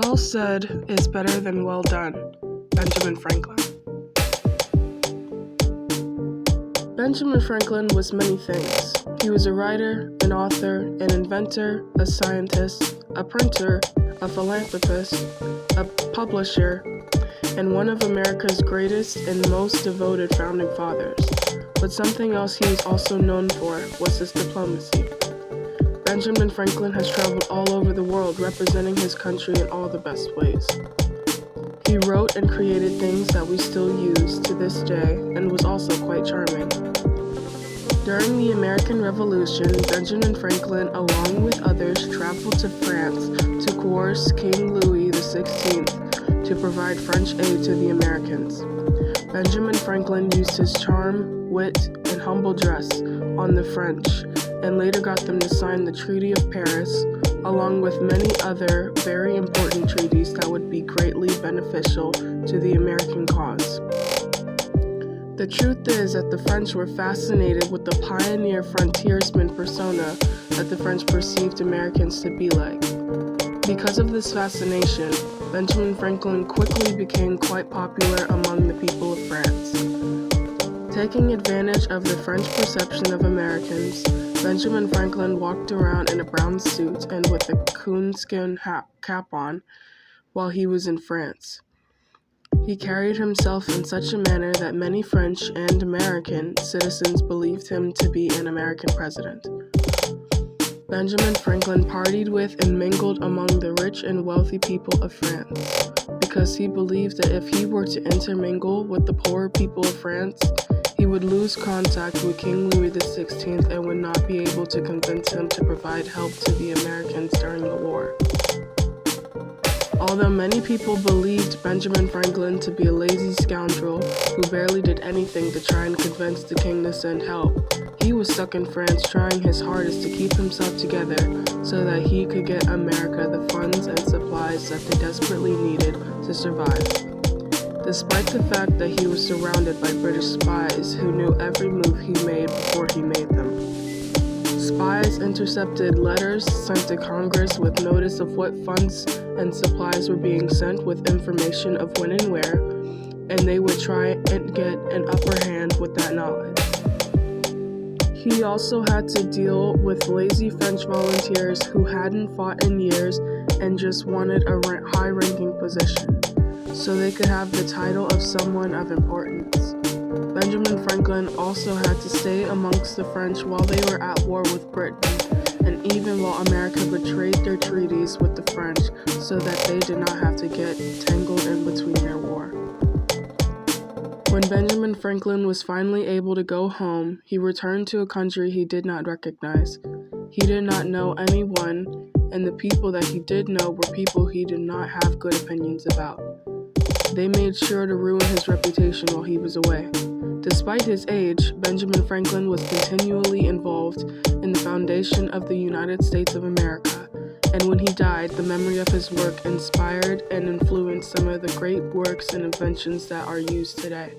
Well said is better than well done. Benjamin Franklin. Benjamin Franklin was many things. He was a writer, an author, an inventor, a scientist, a printer, a philanthropist, a publisher, and one of America's greatest and most devoted founding fathers. But something else he was also known for was his diplomacy. Benjamin Franklin has traveled all over the world representing his country in all the best ways. He wrote and created things that we still use to this day and was also quite charming. During the American Revolution, Benjamin Franklin, along with others, traveled to France to coerce King Louis XVI to provide French aid to the Americans. Benjamin Franklin used his charm, wit, and humble dress on the French, and later got them to sign the Treaty of Paris, along with many other very important treaties that would be greatly beneficial to the American cause. The truth is that the French were fascinated with the pioneer frontiersman persona that the French perceived Americans to be like. Because of this fascination, Benjamin Franklin quickly became quite popular among the people of France. Taking advantage of the French perception of Americans, Benjamin Franklin walked around in a brown suit and with a coonskin cap on while he was in France. He carried himself in such a manner that many French and American citizens believed him to be an American president. Benjamin Franklin partied with and mingled among the rich and wealthy people of France because he believed that if he were to intermingle with the poorer people of France, he would lose contact with King Louis XVI and would not be able to convince him to provide help to the Americans during the war. Although many people believed Benjamin Franklin to be a lazy scoundrel who barely did anything to try and convince the king to send help, he was stuck in France trying his hardest to keep himself together so that he could get America the funds and supplies that they desperately needed to survive. Despite the fact that he was surrounded by British spies who knew every move he made before he made them. Spies intercepted letters sent to Congress with notice of what funds and supplies were being sent with information of when and where, and they would try and get an upper hand with that knowledge. He also had to deal with lazy French volunteers who hadn't fought in years and just wanted a high-ranking position, so they could have the title of someone of importance. Benjamin Franklin also had to stay amongst the French while they were at war with Britain, and even while America betrayed their treaties with the French so that they did not have to get tangled in between their war. When Benjamin Franklin was finally able to go home, he returned to a country he did not recognize. He did not know anyone, and the people that he did know were people he did not have good opinions about. They made sure to ruin his reputation while he was away. Despite his age, Benjamin Franklin was continually involved in the foundation of the United States of America, and when he died, the memory of his work inspired and influenced some of the great works and inventions that are used today.